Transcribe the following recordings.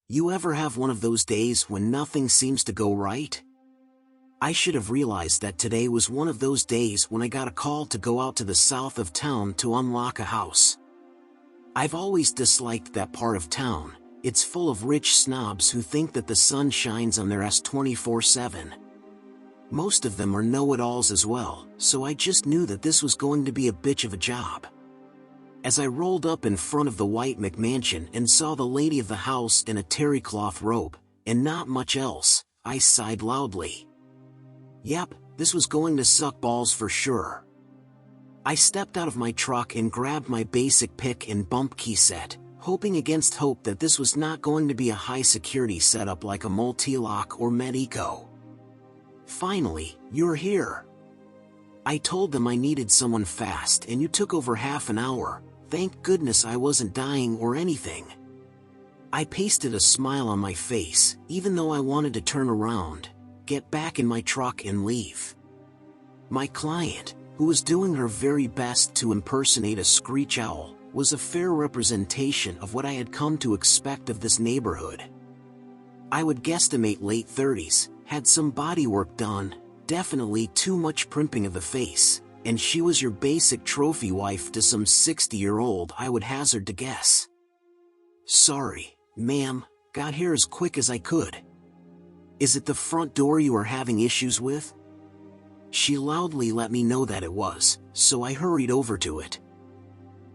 You ever have one of those days when nothing seems to go right? I should have realized that today was one of those days when I got a call to go out to the south of town to unlock a house. I've always disliked that part of town. It's full of rich snobs who think that the sun shines on their ass 24/7. Most of them are know-it-alls as well, so I just knew that this was going to be a bitch of a job. As I rolled up in front of the white McMansion and saw the lady of the house in a terry cloth robe, and not much else, I sighed loudly. Yep, this was going to suck balls for sure. I stepped out of my truck and grabbed my basic pick and bump key set, hoping against hope that this was not going to be a high-security setup like a Multilock or Medeco. Finally, you're here. I told them I needed someone fast and you took over half an hour. Thank goodness I wasn't dying or anything. I pasted a smile on my face, even though I wanted to turn around, get back in my truck and leave. My client, who was doing her very best to impersonate a screech owl, was a fair representation of what I had come to expect of this neighborhood. I would guesstimate late 30s, had some bodywork done, definitely too much primping of the face, and she was your basic trophy wife to some 60-year-old, I would hazard to guess. Sorry, ma'am, got here as quick as I could. Is it the front door you are having issues with? She loudly let me know that it was, so I hurried over to it.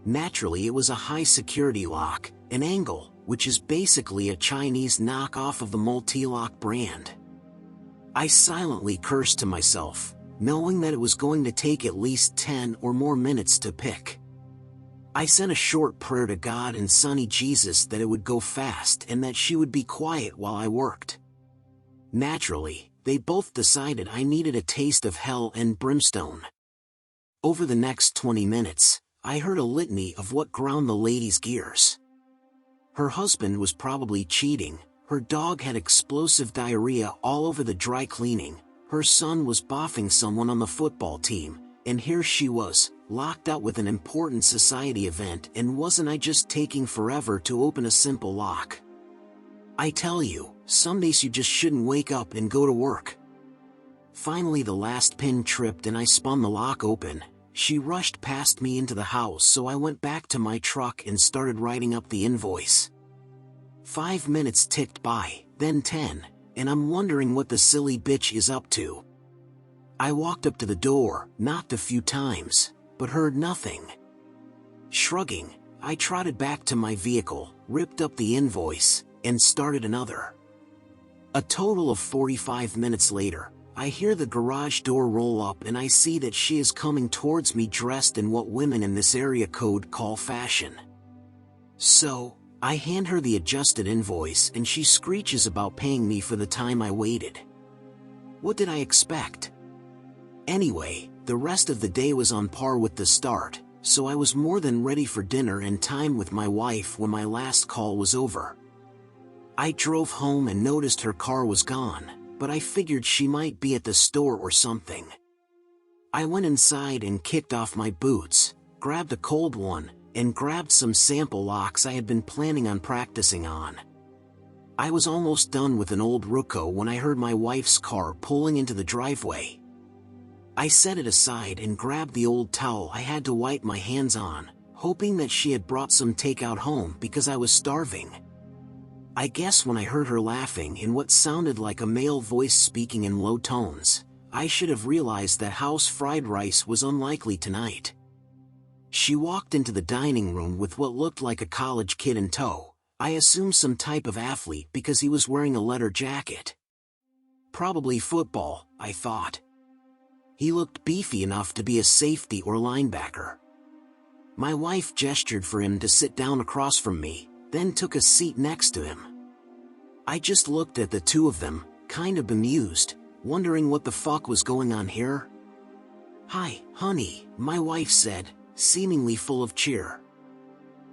Naturally, it was a high-security lock, an angle, which is basically a Chinese knockoff of the Multilock brand. I silently cursed to myself, knowing that it was going to take at least 10 or more minutes to pick. I sent a short prayer to God and Sonny Jesus that it would go fast and that she would be quiet while I worked. Naturally, they both decided I needed a taste of hell and brimstone. Over the next 20 minutes, I heard a litany of what ground the lady's gears. Her husband was probably cheating, her dog had explosive diarrhea all over the dry cleaning, her son was boffing someone on the football team, and here she was, locked out with an important society event, and wasn't I just taking forever to open a simple lock? I tell you, some days you just shouldn't wake up and go to work. Finally the last pin tripped and I spun the lock open. She rushed past me into the house, so I went back to my truck and started writing up the invoice. 5 minutes ticked by, then 10, and I'm wondering what the silly bitch is up to. I walked up to the door, knocked a few times, but heard nothing. Shrugging, I trotted back to my vehicle, ripped up the invoice, and started another. A total of 45 minutes later, I hear the garage door roll up and I see that she is coming towards me dressed in what women in this area code call fashion. So, I hand her the adjusted invoice and she screeches about paying me for the time I waited. What did I expect? Anyway, the rest of the day was on par with the start, so I was more than ready for dinner and time with my wife when my last call was over. I drove home and noticed her car was gone, but I figured she might be at the store or something. I went inside and kicked off my boots, grabbed a cold one, and grabbed some sample locks I had been planning on practicing on. I was almost done with an old Ruco when I heard my wife's car pulling into the driveway. I set it aside and grabbed the old towel I had to wipe my hands on, hoping that she had brought some takeout home because I was starving. I guess when I heard her laughing in what sounded like a male voice speaking in low tones, I should have realized that house fried rice was unlikely tonight. She walked into the dining room with what looked like a college kid in tow. I assume some type of athlete because he was wearing a leather jacket. Probably football, I thought. He looked beefy enough to be a safety or linebacker. My wife gestured for him to sit down across from me, then took a seat next to him. I just looked at the two of them, kind of bemused, wondering what the fuck was going on here. "Hi, honey," my wife said, seemingly full of cheer.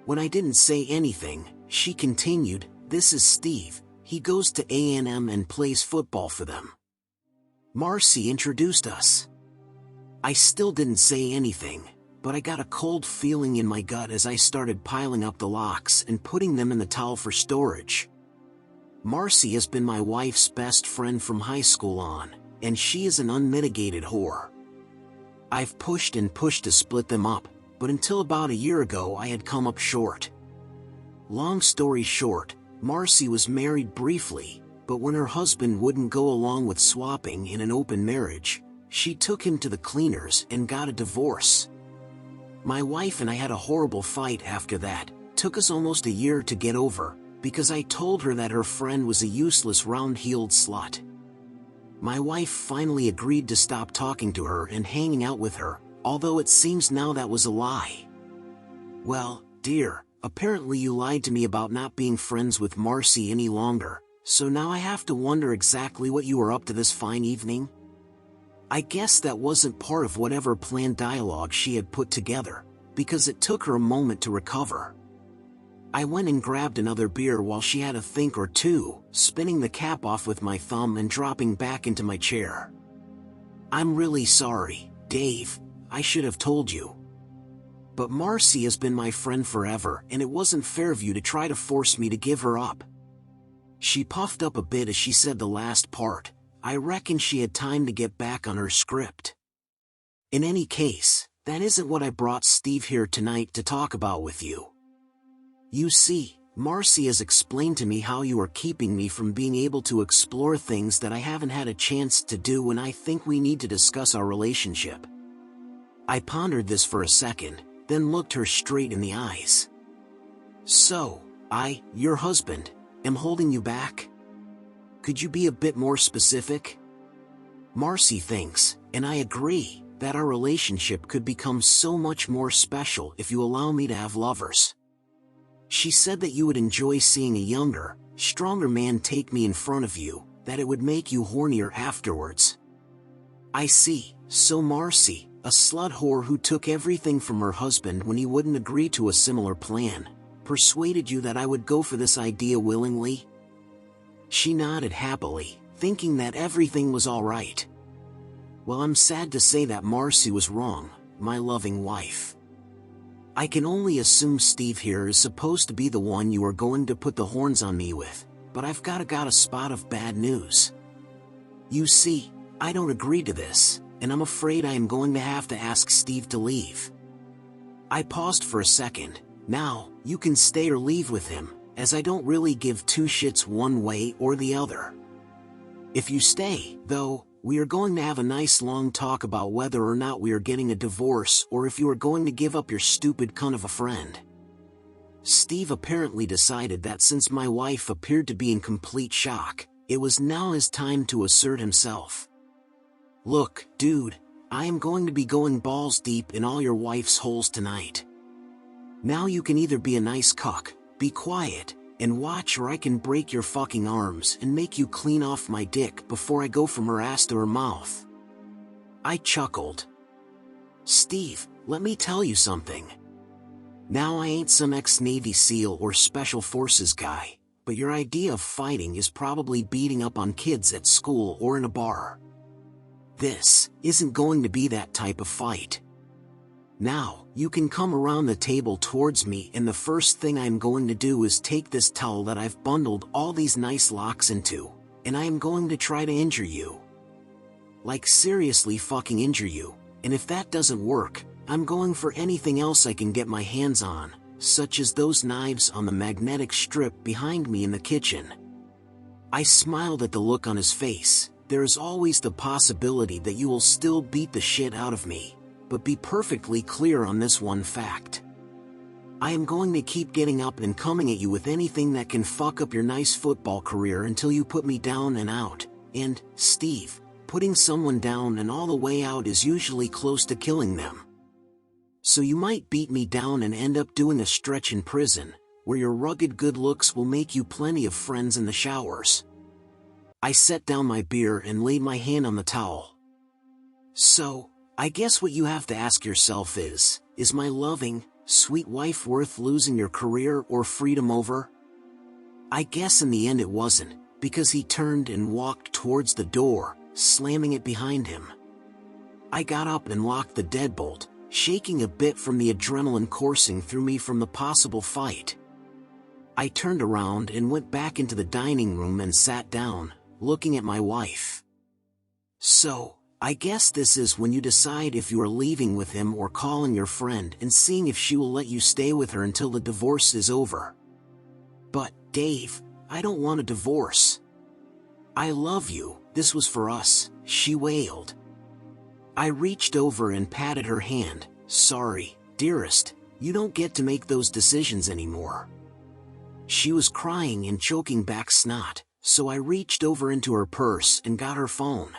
When I didn't say anything, she continued, "This is Steve, he goes to A&M and plays football for them." Marcy introduced us. I still didn't say anything, but I got a cold feeling in my gut as I started piling up the locks and putting them in the towel for storage. Marcy has been my wife's best friend from high school on, and she is an unmitigated whore. I've pushed and pushed to split them up, but until about a year ago I had come up short. Long story short, Marcy was married briefly, but when her husband wouldn't go along with swapping in an open marriage, she took him to the cleaners and got a divorce. My wife and I had a horrible fight after that. Took us almost a year to get over, because I told her that her friend was a useless round-heeled slut. My wife finally agreed to stop talking to her and hanging out with her, although it seems now that was a lie. Well, dear, apparently you lied to me about not being friends with Marcy any longer, so now I have to wonder exactly what you were up to this fine evening. I guess that wasn't part of whatever planned dialogue she had put together, because it took her a moment to recover. I went and grabbed another beer while she had a think or two, spinning the cap off with my thumb and dropping back into my chair. I'm really sorry, Dave, I should have told you. But Marcy has been my friend forever, and it wasn't fair of you to try to force me to give her up. She puffed up a bit as she said the last part. I reckon she had time to get back on her script. In any case, that isn't what I brought Steve here tonight to talk about with you. You see, Marcy has explained to me how you are keeping me from being able to explore things that I haven't had a chance to do, and I think we need to discuss our relationship. I pondered this for a second, then looked her straight in the eyes. So, your husband, am holding you back? Could you be a bit more specific? Marcy thinks, and I agree, that our relationship could become so much more special if you allow me to have lovers. She said that you would enjoy seeing a younger, stronger man take me in front of you, that it would make you hornier afterwards. I see, so Marcy, a slut whore who took everything from her husband when he wouldn't agree to a similar plan, persuaded you that I would go for this idea willingly? She nodded happily, thinking that everything was all right. Well, I'm sad to say that Marcy was wrong, my loving wife. I can only assume Steve here is supposed to be the one you are going to put the horns on me with, but I've got a spot of bad news. You see, I don't agree to this, and I'm afraid I am going to have to ask Steve to leave. I paused for a second. Now, you can stay or leave with him, as I don't really give two shits one way or the other. If you stay, though, we are going to have a nice long talk about whether or not we are getting a divorce, or if you are going to give up your stupid cunt of a friend. Steve apparently decided that since my wife appeared to be in complete shock, it was now his time to assert himself. Look, dude, I am going to be going balls deep in all your wife's holes tonight. Now you can either be a nice cuck, be quiet, and watch, or I can break your fucking arms and make you clean off my dick before I go from her ass to her mouth. I chuckled. Steve, let me tell you something. Now I ain't some ex-Navy SEAL or Special Forces guy, but your idea of fighting is probably beating up on kids at school or in a bar. This isn't going to be that type of fight. Now, you can come around the table towards me, and the first thing I'm going to do is take this towel that I've bundled all these nice locks into, and I am going to try to injure you. Like seriously fucking injure you, and if that doesn't work, I'm going for anything else I can get my hands on, such as those knives on the magnetic strip behind me in the kitchen. I smiled at the look on his face. There is always the possibility that you will still beat the shit out of me. But be perfectly clear on this one fact. I am going to keep getting up and coming at you with anything that can fuck up your nice football career until you put me down and out. And, Steve, putting someone down and all the way out is usually close to killing them. So you might beat me down and end up doing a stretch in prison, where your rugged good looks will make you plenty of friends in the showers. I set down my beer and laid my hand on the towel. So, I guess what you have to ask yourself is my loving, sweet wife worth losing your career or freedom over? I guess in the end it wasn't, because he turned and walked towards the door, slamming it behind him. I got up and locked the deadbolt, shaking a bit from the adrenaline coursing through me from the possible fight. I turned around and went back into the dining room and sat down, looking at my wife. So, I guess this is when you decide if you are leaving with him or calling your friend and seeing if she will let you stay with her until the divorce is over. But, Dave, I don't want a divorce. I love you, this was for us, she wailed. I reached over and patted her hand. Sorry, dearest, you don't get to make those decisions anymore. She was crying and choking back snot, so I reached over into her purse and got her phone.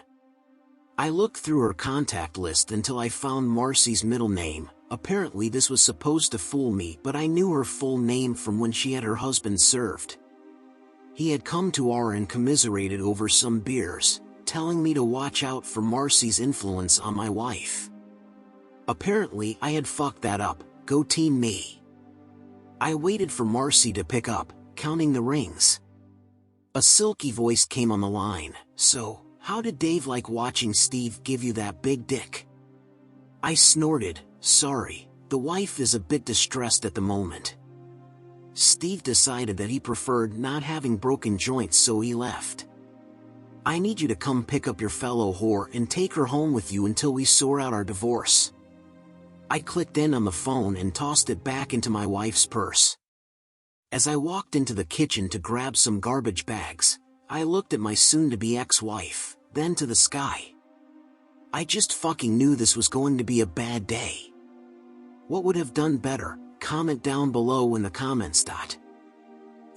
I looked through her contact list until I found Marcy's middle name. Apparently this was supposed to fool me, but I knew her full name from when she had her husband served. He had come to our and commiserated over some beers, telling me to watch out for Marcy's influence on my wife. Apparently I had fucked that up. Go team me. I waited for Marcy to pick up, counting the rings. A silky voice came on the line. So, how did Dave like watching Steve give you that big dick? I snorted. Sorry, the wife is a bit distressed at the moment. Steve decided that he preferred not having broken joints, so he left. I need you to come pick up your fellow whore and take her home with you until we sort out our divorce. I clicked in on the phone and tossed it back into my wife's purse. As I walked into the kitchen to grab some garbage bags, I looked at my soon-to-be ex-wife, then to the sky. I just fucking knew this was going to be a bad day. What would have done better? Comment down below in the comments.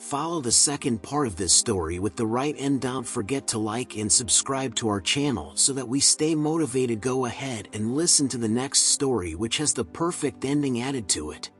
Follow the second part of this story with the right end. Don't forget to like and subscribe to our channel so that we stay motivated. Go ahead and listen to the next story, which has the perfect ending added to it.